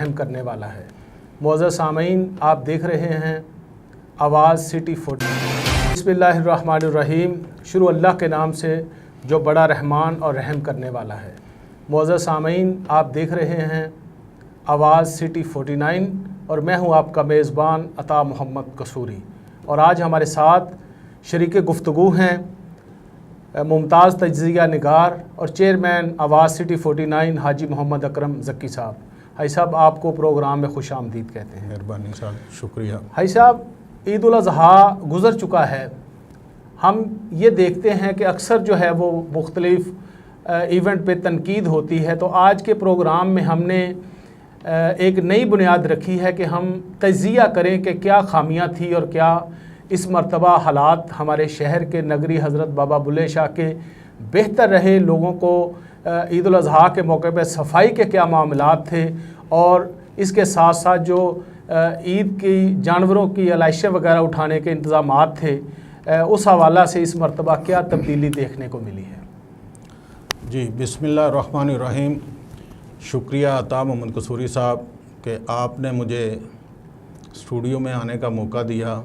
रहम करने वाला है। मुअज़्ज़ज़ सामीन, आप देख रहे हैं आवाज़ सिटी 40। बिस्मिल्लाहिर्रहमानिर्रहीम। शुरू अल्लाह के नाम से जो बड़ा रहमान और रहम करने वाला है। मुअज़्ज़ज़ सामीन, आप देख रहे हैं आवाज़ सिटी 49 और मैं हूं आपका मेज़बान अता मोहम्मद कसूरी। और आज हमारे साथ शरीक गुफ्तगू हैं मुमताज़ तज्ज़िया निगार और चेयरमैन आवाज़ सिटी 49 हाजी मोहम्मद अकरम ज़क्की साहब। हाई साहब, आपको प्रोग्राम में खुश आमदीद कहते हैं। मेहरबानी साहब, शुक्रिया। हाई साहब, ईद उल अज़हा गुज़र चुका है। हम ये देखते हैं कि अक्सर जो है वो मुख्तलिफ़ इवेंट पे तनकीद होती है, तो आज के प्रोग्राम में हमने एक नई बुनियाद रखी है कि हम तज्ज़िया करें कि क्या खामियां थी और क्या इस मरतबा हालात हमारे शहर के नगरी हज़रत बाबा बुल्ले शाह के बेहतर रहे। लोगों को ईद उल अज़हा के मौके पर सफाई के क्या मामलात थे और इसके साथ साथ जो ईद की जानवरों की अलाइशें वगैरह उठाने के इंतज़ामात थे, उस हवाला से इस मरतबा क्या तब्दीली देखने को मिली है? जी, बिस्मिल्लाहिर्रहमानिर्रहीम। शुक्रिया अता मोहम्मद कसूरी साहब कि आपने मुझे स्टूडियो में आने का मौका दिया।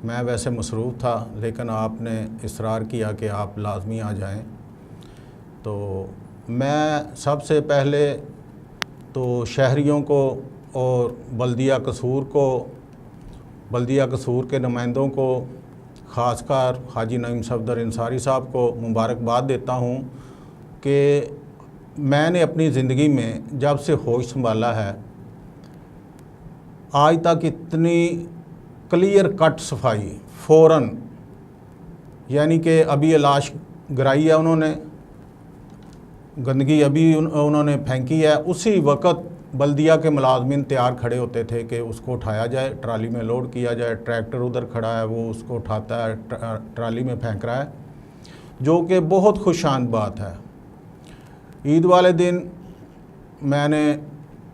मैं वैसे मसरूफ़ था, लेकिन आपने इसरार किया कि आप लाज़मी आ जाएं। तो मैं सबसे पहले तो शहरियों को और बल्दिया कसूर के नुमाइंदों को, ख़ासकर हाजी नईम सफदर अंसारी साहब को मुबारकबाद देता हूँ कि मैंने अपनी ज़िंदगी में जब से होश संभाला है आज तक इतनी क्लियर कट सफाई फ़ौरन, यानी कि अभी लाश गिराई है उन्होंने, गंदगी अभी उन्होंने फेंकी है, उसी वक्त बल्दिया के मुलाजमीन तैयार खड़े होते थे कि उसको उठाया जाए, ट्राली में लोड किया जाए। ट्रैक्टर उधर खड़ा है, वो उसको उठाता है, ट्राली में फेंक रहा है, जो कि बहुत खुशान बात है। ईद वाले दिन मैंने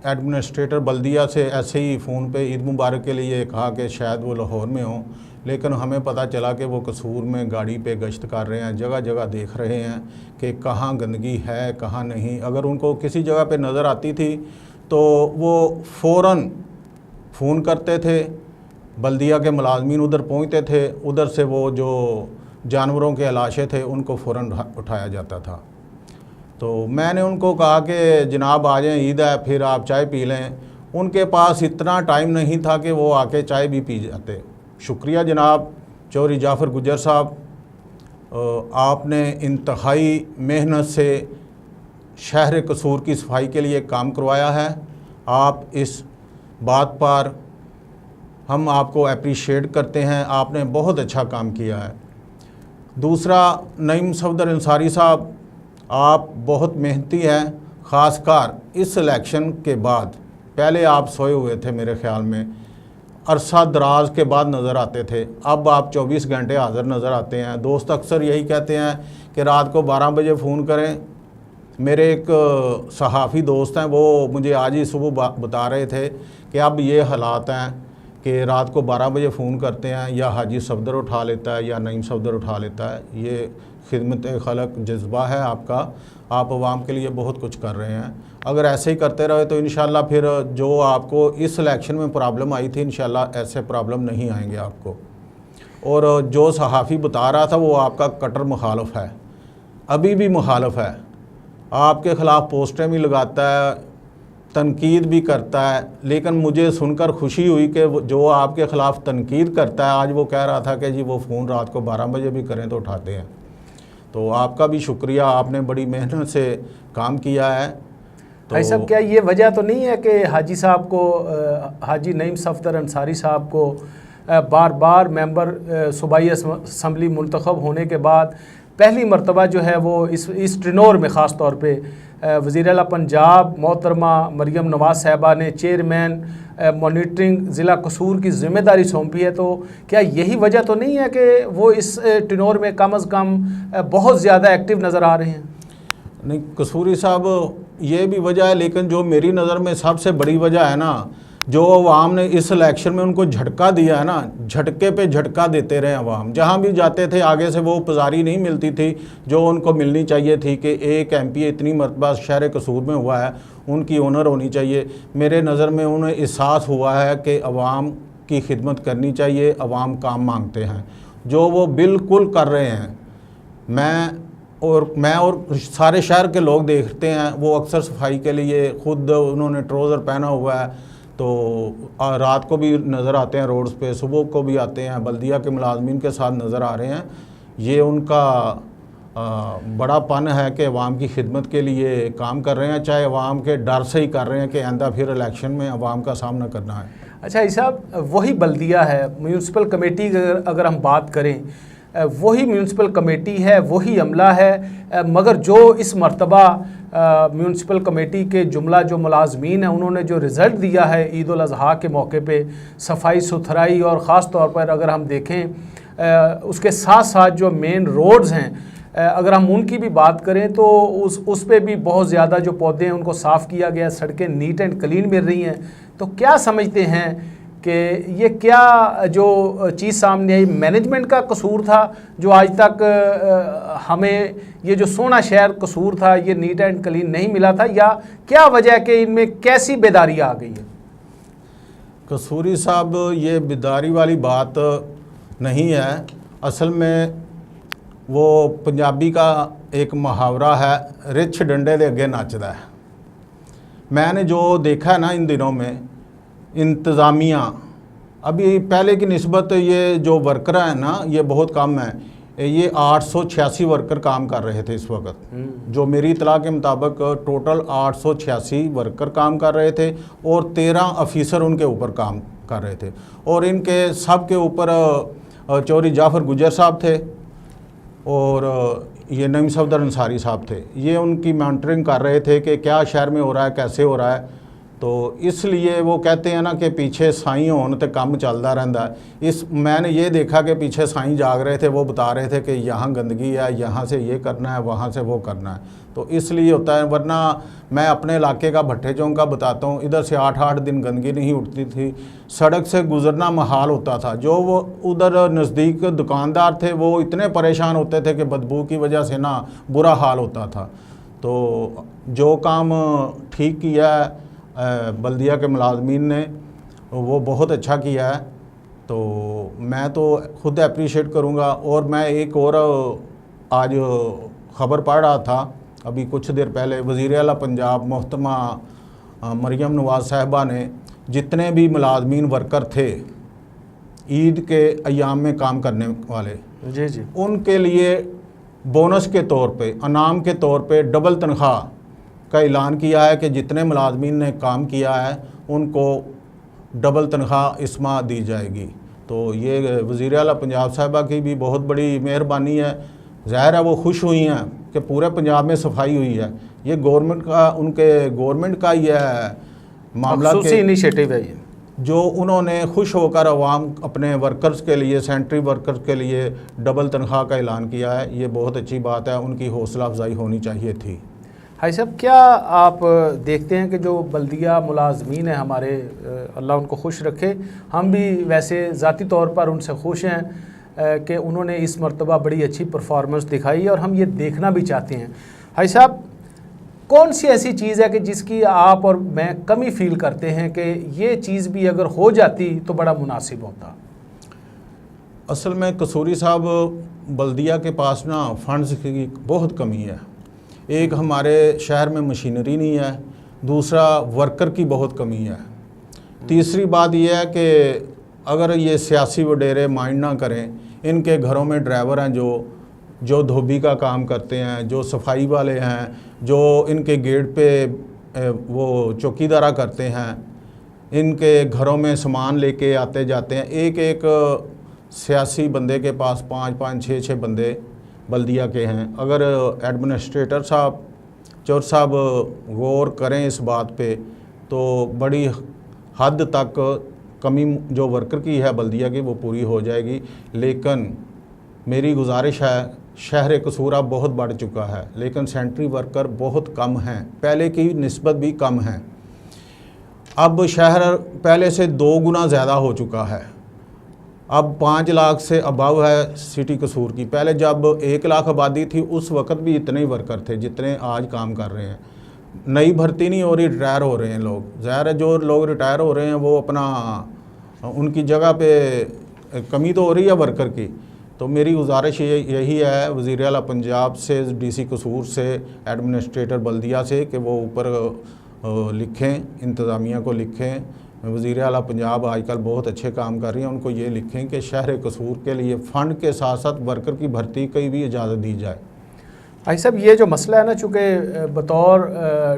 एडमिनिस्ट्रेटर बल्दिया से ऐसे ही फ़ोन पे ईद मुबारक के लिए कहा कि शायद वो लाहौर में हों, लेकिन हमें पता चला कि वो कसूर में गाड़ी पे गश्त कर रहे हैं, जगह जगह देख रहे हैं कि कहाँ गंदगी है कहाँ नहीं। अगर उनको किसी जगह पे नज़र आती थी तो वो फ़ौरन फ़ोन करते थे, बल्दिया के मुलाजमीन उधर पहुँचते थे, उधर से वो जो जानवरों के लाशें थे उनको फ़ौरन उठाया जाता था। तो मैंने उनको कहा कि जनाब आ जाएँ, ईद है, फिर आप चाय पी लें। उनके पास इतना टाइम नहीं था कि वो आके चाय भी पी जाते। शुक्रिया जनाब चौधरी जाफ़र गुजर साहब, आपने इंतहाई मेहनत से शहर कसूर की सफाई के लिए काम करवाया है। आप इस बात पर हम आपको अप्रिशिएट करते हैं, आपने बहुत अच्छा काम किया है। दूसरा, नईम सफदर अंसारी साहब, आप बहुत मेहनती हैं, ख़ासकर इस इलेक्शन के बाद। पहले आप सोए हुए थे, मेरे ख़्याल में अरसा दराज के बाद नज़र आते थे, अब आप 24 घंटे हाज़िर नज़र आते हैं। दोस्त अक्सर यही कहते हैं कि रात को 12 बजे फ़ोन करें। मेरे एक सहाफ़ी दोस्त हैं, वो मुझे आज ही सुबह बता रहे थे कि अब ये हालात हैं कि रात को 12 बजे फ़ोन करते हैं, या हाजी सफदर उठा लेता है या नईम सफदर उठा लेता है। ये खिदमत खलक जज्बा है आपका, आप अवाम के लिए बहुत कुछ कर रहे हैं। अगर ऐसे ही करते रहे तो इंशाल्लाह फिर जो आपको इस इलेक्शन में प्रॉब्लम आई थी, इंशाल्लाह ऐसे प्रॉब्लम नहीं आएंगे आपको। और जो सहाफ़ी बता रहा था वो आपका कट्टर मुखालफ है, अभी भी मुखालफ है, आपके ख़िलाफ़ पोस्टें भी लगाता है, तनकीद भी करता है। लेकिन मुझे सुनकर खुशी हुई कि जो आपके ख़िलाफ़ तनकीद करता है, आज वो कह रहा था कि जी वो फ़ोन रात को 12 बजे भी करें तो उठाते हैं। तो आपका भी शुक्रिया, आपने बड़ी मेहनत से काम किया है। तो भाई साहब, क्या ये वजह तो नहीं है कि हाजी साहब को, हाजी नईम सफदर अंसारी साहब को बार बार मेंबर सूबाई असम्बली मुंतखब होने के बाद पहली मरतबा जो है वो इस ट्रिनोर में ख़ास तौर पे वज़ीर आला पंजाब मोहतरमा मरियम नवाज़ साहबा ने चेयरमैन मॉनिटरिंग ज़िला कसूर की ज़िम्मेदारी सौंपी है, तो क्या यही वजह तो नहीं है कि वो इस टिनोर में कम अज़ कम बहुत ज़्यादा एक्टिव नज़र आ रहे हैं? नहीं कसूरी साहब, ये भी वजह है, लेकिन जो मेरी नज़र में सबसे बड़ी वजह है ना, जो अवाम ने इस इलेक्शन में उनको झटका दिया है ना, झटके पे झटका देते रहे अवाम। जहाँ भी जाते थे आगे से वो पुजारी नहीं मिलती थी जो उनको मिलनी चाहिए थी कि एक MP इतनी मरतबा शहर कसूर में हुआ है, उनकी ऑनर होनी चाहिए। मेरे नज़र में उन्हें एहसास हुआ है कि अवाम की खिदमत करनी चाहिए, अवाम काम मांगते हैं, जो वो बिल्कुल कर रहे हैं। मैं और सारे शहर के लोग देखते हैं, वो अक्सर सफाई के लिए खुद उन्होंने ट्राउज़र पहना हुआ है, तो रात को भी नज़र आते हैं रोड्स पे, सुबह को भी आते हैं, बल्दिया के मुलाजमीन के साथ नज़र आ रहे हैं। ये उनका बड़ापन है कि अवाम की खिदमत के लिए काम कर रहे हैं, चाहे अवाम के डर से ही कर रहे हैं कि आइंदा फिर इलेक्शन में अवाम का सामना करना है। अच्छा ये साहब, वही बल्दिया है, म्यूनसिपल कमेटी अगर हम बात करें, वही म्यूनसिपल कमेटी है, वही अमला है, मगर जो इस मर्तबा म्यूनसिपल कमेटी के जुमला जो मुलाजमीन हैं उन्होंने जो रिज़ल्ट दिया है ईद उल अज़हा के मौके पे, सफाई सुथराई और ख़ास तौर पर अगर हम देखें उसके साथ साथ जो मेन रोड्स हैं, अगर हम उनकी भी बात करें तो उस पे भी बहुत ज़्यादा जो पौधे हैं उनको साफ़ किया गया, सड़कें नीट एंड क्लीन मिल रही हैं। तो क्या समझते हैं कि ये क्या जो चीज़ सामने आई, मैनेजमेंट का कसूर था जो आज तक हमें ये जो सोना शहर कसूर था ये नीट एंड क्लीन नहीं मिला था, या क्या वजह है कि इनमें कैसी बेदारी आ गई है? कसूरी साहब, ये बेदारी वाली बात नहीं है। असल में वो पंजाबी का एक मुहावरा है, रिछ डंडे दे अगे नचदा है। मैंने जो देखा है ना इन दिनों में, इंतज़ामिया अभी पहले की निस्बत ये जो वर्कर हैं ना ये बहुत कम है। ये 886 वर्कर काम कर रहे थे इस वक्त, जो मेरी इतला के मुताबिक टोटल 886 वर्कर काम कर रहे थे और 13 अफीसर उनके ऊपर काम कर रहे थे। और इनके सब के ऊपर चौधरी जाफर गुजर साहब थे और ये नईम सफदर अंसारी साहब थे। ये उनकी मॉनिटरिंग कर रहे थे कि क्या शहर में हो रहा है, कैसे हो रहा है। तो इसलिए वो कहते हैं ना कि पीछे साईं होन तो काम चलता रहता है। मैंने ये देखा कि पीछे साईं जाग रहे थे, वो बता रहे थे कि यहाँ गंदगी है, यहाँ से ये करना है, वहाँ से वो करना है। तो इसलिए होता है, वरना मैं अपने इलाके का भट्टे चौक का बताता हूँ, इधर से 8-8 दिन गंदगी नहीं उठती थी, सड़क से गुजरना महाल होता था। जो वो उधर नज़दीक दुकानदार थे वो इतने परेशान होते थे कि बदबू की वजह से ना बुरा हाल होता था। तो जो काम ठीक किया है बल्दिया के मुलाजमीन ने, वो बहुत अच्छा किया है, तो मैं तो खुद अप्रिशिएट करूँगा। और मैं एक और आज ख़बर पढ़ रहा था अभी कुछ देर पहले, वज़ीर आला पंजाब मोहतरमा मरियम नवाज़ साहिबा ने जितने भी मुलाजमीन वर्कर थे ईद के अयाम में काम करने वाले, जी उनके लिए बोनस के तौर पे, इनाम के तौर पे डबल तनख्वाह का ऐलान किया है कि जितने मुलाजमीन ने काम किया है उनको डबल तनख्वाह इस माह दी जाएगी। तो ये वज़ीर आला पंजाब साहिबा की भी बहुत बड़ी मेहरबानी है। ज़ाहिर है वो खुश हुई हैं कि पूरे पंजाब में सफाई हुई है। ये गवर्नमेंट का, उनके गवर्नमेंट का ही है मामला के इनिशिएटिव है ये, जो उन्होंने खुश होकर अवाम अपने वर्कर्स के लिए, सेंट्री वर्कर्स के लिए डबल तनख्वाह का ऐलान किया है। ये बहुत अच्छी बात है, उनकी हौसला अफजाई होनी चाहिए थी। हाई साहब, क्या आप देखते हैं कि जो बल्दिया मुलाजमीन हैं हमारे, अल्लाह उनको खुश रखे, हम भी वैसे ज़ाती तौर पर उनसे खुश हैं कि उन्होंने इस मर्तबा बड़ी अच्छी परफॉर्मेंस दिखाई और हम ये देखना भी चाहते हैं। हाई साहब, कौन सी ऐसी चीज़ है कि जिसकी आप और मैं कमी फ़ील करते हैं कि ये चीज़ भी अगर हो जाती तो बड़ा मुनासिब होता? असल में कसूरी साहब, बल्दिया के पास ना फंड्स की बहुत कमी है। एक हमारे शहर में मशीनरी नहीं है, दूसरा वर्कर की बहुत कमी है, तीसरी बात यह है कि अगर ये सियासी वडेरे माइंड ना करें, इनके घरों में ड्राइवर हैं जो धोबी का काम करते हैं, जो सफाई वाले हैं, जो इनके गेट पे वो चौकीदारा करते हैं, इनके घरों में सामान लेके आते जाते हैं। एक एक सियासी बंदे के पास 5-5, 6-6 बंदे बल्दिया के हैं। अगर एडमिनिस्ट्रेटर साहब, चौर साहब गौर करें इस बात पे तो बड़ी हद तक कमी जो वर्कर की है बल्दिया की वो पूरी हो जाएगी। लेकिन मेरी गुजारिश है, शहर कसूर अब बहुत बढ़ चुका है लेकिन सेंट्री वर्कर बहुत कम हैं, पहले की निस्बत भी कम हैं। अब शहर पहले से 2 गुना ज़्यादा हो चुका है। अब 5 लाख से अबव है सिटी कसूर की। पहले जब 1 लाख आबादी थी उस वक़्त भी इतने ही वर्कर थे जितने आज काम कर रहे हैं। नई भर्ती नहीं हो रही, रिटायर हो रहे हैं लोग। ज़ाहिर है जो लोग रिटायर हो रहे हैं वो अपना उनकी जगह पे कमी तो हो रही है वर्कर की। तो मेरी गुजारिश यही है वज़ीर आला पंजाब से, डीसी कसूर से, एडमिनिस्ट्रेटर बल्दिया से कि वो ऊपर लिखें, इंतज़ामिया को लिखें। वज़ीर आला पंजाब आजकल बहुत अच्छे काम कर रही हैं, उनको ये लिखें कि शहर कसूर के लिए फ़ंड के साथ साथ वर्कर की भर्ती की भी इजाज़त दी जाए। भाई साहब ये जो मसला है ना, चूँकि बतौर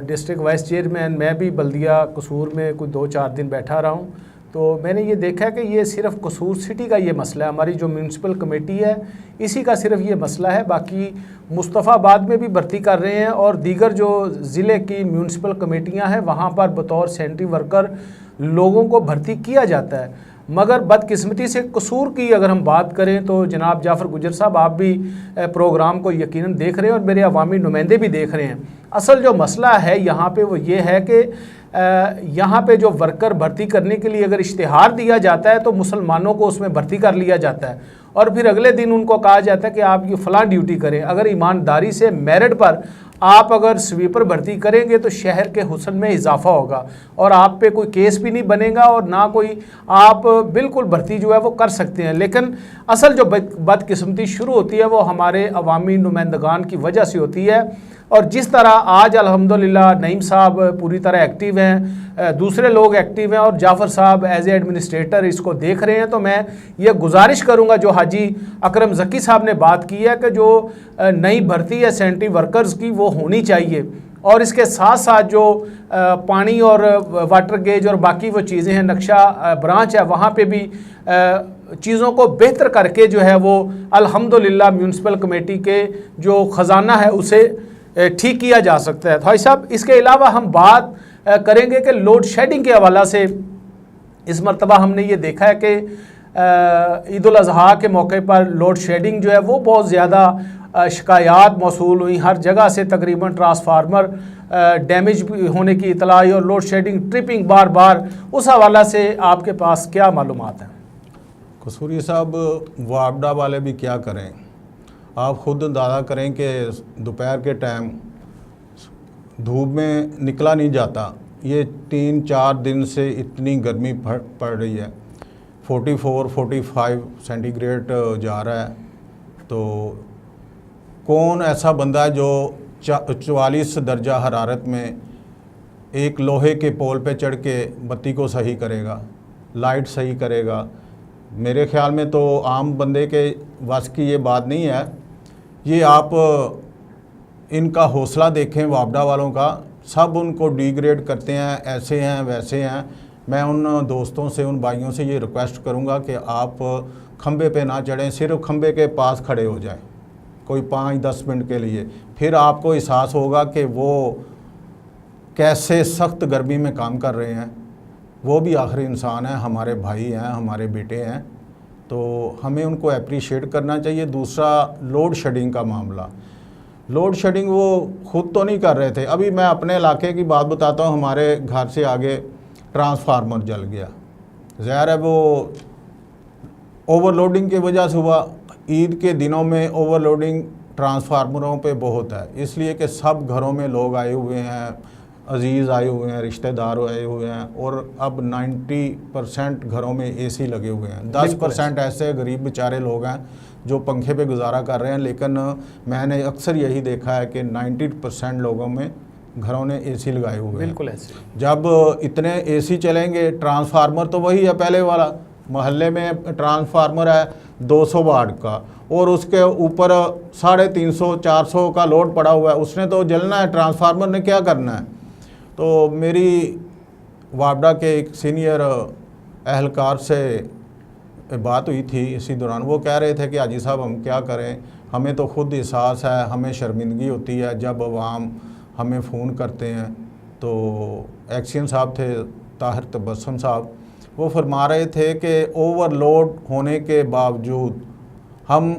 डिस्ट्रिक्ट वाइस चेयरमैन मैं भी बल्दिया कसूर में कुछ 2-4 दिन बैठा रहा हूँ, तो मैंने ये देखा है कि ये सिर्फ कसूर सिटी का ये मसला है। हमारी जो म्यूनसिपल कमेटी है इसी का सिर्फ ये मसला है। बाकी मुस्तफ़ाबाद में भी भर्ती कर रहे हैं और दीगर जो ज़िले की म्यूनसिपल कमेटियां हैं वहाँ पर बतौर सैनिटरी वर्कर लोगों को भर्ती किया जाता है। मगर बदकिस्मती से कसूर की अगर हम बात करें तो जनाब जाफ़र गुजर साहब, आप भी प्रोग्राम को यकीनन देख रहे हैं और मेरे अवामी नुमाइंदे भी देख रहे हैं। असल जो मसला है यहाँ पे वो ये है कि यहाँ पे जो वर्कर भर्ती करने के लिए अगर इश्तिहार दिया जाता है तो मुसलमानों को उसमें भर्ती कर लिया जाता है और फिर अगले दिन उनको कहा जाता है कि आप ये फ़लाँ ड्यूटी करें। अगर ईमानदारी से मेरिट पर आप अगर स्वीपर भर्ती करेंगे तो शहर के हुस्न में इजाफा होगा और आप पे कोई केस भी नहीं बनेगा और ना कोई, आप बिल्कुल भर्ती जो है वो कर सकते हैं। लेकिन असल जो बदकिस्मती शुरू होती है वो हमारे अवामी नुमाइंदगान की वजह से होती है। और जिस तरह आज अल्हम्दुलिल्लाह नईम साहब पूरी तरह एक्टिव हैं, दूसरे लोग एक्टिव हैं और जाफ़र साहब एज ए एडमिनिस्ट्रेटर इसको देख रहे हैं, तो मैं ये गुजारिश करूंगा जो हाजी अकरम ज़की साहब ने बात की है कि जो नई भर्ती है सैनिटरी वर्कर्स की वो होनी चाहिए और इसके साथ साथ जो पानी और वाटर गेज और बाकी वो चीज़ें हैं, नक्शा ब्रांच है, वहाँ पे भी चीज़ों को बेहतर करके जो है वो अल्हम्दुलिल्लाह म्यूनसिपल कमेटी के जो ख़जाना है उसे ठीक किया जा सकता है। भाई साहब इसके अलावा हम बात करेंगे कि लोड शेडिंग के हवाला से इस मरतबा हमने ये देखा है कि ईद उल अज़हा के मौके पर लोड शेडिंग जो है वो बहुत ज़्यादा शिकायत मौसूल हुई। हर जगह से तकरीबन ट्रांसफार्मर डैमेज होने की इतला आई और लोड शेडिंग ट्रिपिंग बार बार, उस हवाला से आपके पास क्या मालूमात हैं? कसूरी साहब, वापडा वाले भी क्या करें, आप ख़ुद अंदाज़ा करें कि दोपहर के टाइम धूप में निकला नहीं जाता। ये 3-4 दिन से इतनी गर्मी पड़ रही है, 44-45 सेंटीग्रेड जा रहा है। तो कौन ऐसा बंदा है जो 44 दर्जा हरारत में एक लोहे के पोल पे चढ़ के बत्ती को सही करेगा, लाइट सही करेगा? मेरे ख्याल में तो आम बंदे के वस की ये बात नहीं है। ये आप इनका हौसला देखें वापडा वालों का, सब उनको डिग्रेड करते हैं, ऐसे हैं वैसे हैं। मैं उन दोस्तों से, उन भाइयों से ये रिक्वेस्ट करूंगा कि आप खंबे पे ना चढ़ें, सिर्फ खंबे के पास खड़े हो जाएं कोई 5-10 मिनट के लिए, फिर आपको एहसास होगा कि वो कैसे सख्त गर्मी में काम कर रहे हैं। वो भी आखिरी इंसान हैं, हमारे भाई हैं, हमारे बेटे हैं, तो हमें उनको अप्रिशिएट करना चाहिए। दूसरा लोड शेडिंग का मामला, लोड शेडिंग वो ख़ुद तो नहीं कर रहे थे। अभी मैं अपने इलाके की बात बताता हूँ, हमारे घर से आगे ट्रांसफार्मर जल गया। ज़ाहिर है वो ओवरलोडिंग की वजह से हुआ। ईद के दिनों में ओवरलोडिंग ट्रांसफार्मरों पे बहुत है, इसलिए कि सब घरों में लोग आए हुए हैं, अजीज़ आए हुए हैं, रिश्तेदार आए हुए हैं और अब 90% घरों में एसी लगे हुए हैं। 10% ऐसे गरीब बेचारे लोग हैं जो पंखे पे गुजारा कर रहे हैं। लेकिन मैंने अक्सर यही देखा है कि 90% लोगों में घरों ने एसी लगाए हुए हैं। बिल्कुल ऐसे। जब इतने एसी चलेंगे, ट्रांसफार्मर तो वही है पहले वाला, मोहल्ले में ट्रांसफार्मर है 200 वाट का और उसके ऊपर 350-400 का लोड पड़ा हुआ है, उसने तो जलना है, ट्रांसफार्मर ने क्या करना है। तो मेरी वापडा के एक सीनियर अहलकार से बात हुई थी इसी दौरान, वो कह रहे थे कि हाजी साहब हम क्या करें, हमें तो खुद एहसास है, हमें शर्मिंदगी होती है जब अवाम हमें फ़ोन करते हैं। तो एक्शन साहब थे, ताहिर तबस्सुम साहब, वो फरमा रहे थे कि ओवरलोड होने के बावजूद हम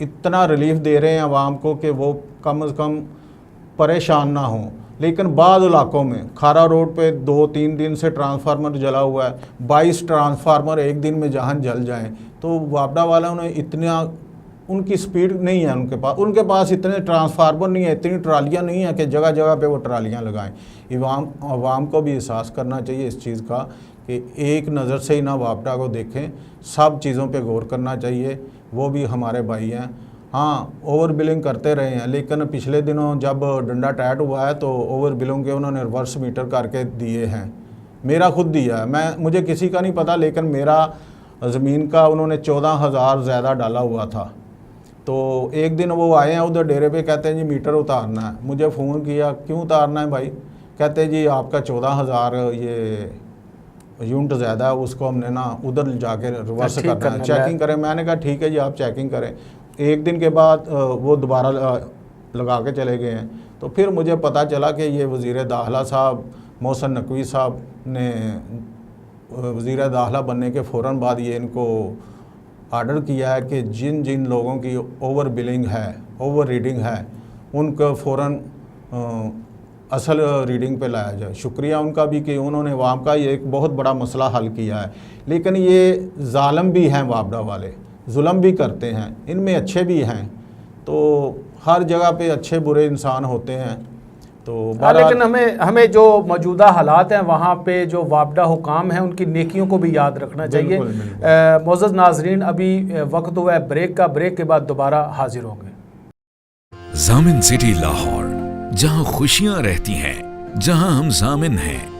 इतना रिलीफ दे रहे हैं आवाम को कि वो कम से कम परेशान ना हों। लेकिन बाद इलाकों में खारा रोड पे 2-3 दिन से ट्रांसफार्मर जला हुआ है, 22 ट्रांसफार्मर एक दिन में जहाँ जल जाएं, तो वापडा वालों ने इतना, उनकी स्पीड नहीं है उनके पास इतने ट्रांसफार्मर नहीं है, इतनी ट्रालियाँ नहीं है कि जगह जगह पे वो ट्रालियाँ लगाएं। आवाम को भी एहसास करना चाहिए इस चीज़ का कि एक नज़र से ही ना वापडा को देखें, सब चीज़ों पे गौर करना चाहिए। वो भी हमारे भाई हैं। हाँ, ओवर बिलिंग करते रहे हैं, लेकिन पिछले दिनों जब डंडा टाइट हुआ है तो ओवर बिलिंग के उन्होंने रिवर्स मीटर करके दिए हैं। मेरा खुद दिया है, मुझे किसी का नहीं पता, लेकिन मेरा ज़मीन का उन्होंने 14,000 ज़्यादा डाला हुआ था। तो एक दिन वो आए हैं उधर डेरे पे, कहते हैं जी मीटर उतारना है। मुझे फ़ोन किया, क्यों उतारना है भाई? कहते हैं जी आपका 14,000 ये यूनिट ज़्यादा है, उसको हमने ना उधर जाके रिवर्स करना है, चेकिंग करें। मैंने कहा ठीक है जी, आप चेकिंग करें। एक दिन के बाद वो दोबारा लगा के चले गए हैं। तो फिर मुझे पता चला कि ये वज़ीर दाखिला साहब मोहसिन नकवी साहब ने वज़ीर दाखिला बनने के फ़ौरन बाद ये इनको आर्डर किया है कि जिन जिन लोगों की ओवर बिलिंग है, ओवर रीडिंग है, उनको फ़ौरन असल रीडिंग पे लाया जाए। शुक्रिया उनका भी कि उन्होंने वाम का ये एक बहुत बड़ा मसला हल किया है। लेकिन ये जालिम भी हैं वापडा वाले, जुल्म भी करते हैं, इनमें अच्छे भी हैं। तो हर जगह पे अच्छे बुरे इंसान होते हैं। तो लेकिन हमें जो मौजूदा हालात हैं वहाँ पे जो वापडा हुकाम हैं उनकी नेकियों को भी याद रखना चाहिए। मोअज़्ज़ज़ नाज़रीन, अभी वक्त हुआ है ब्रेक का, ब्रेक के बाद दोबारा हाजिर होंगे। ज़ामिन सिटी लाहौर, जहाँ खुशियाँ रहती हैं, जहाँ हम ज़ामिन हैं।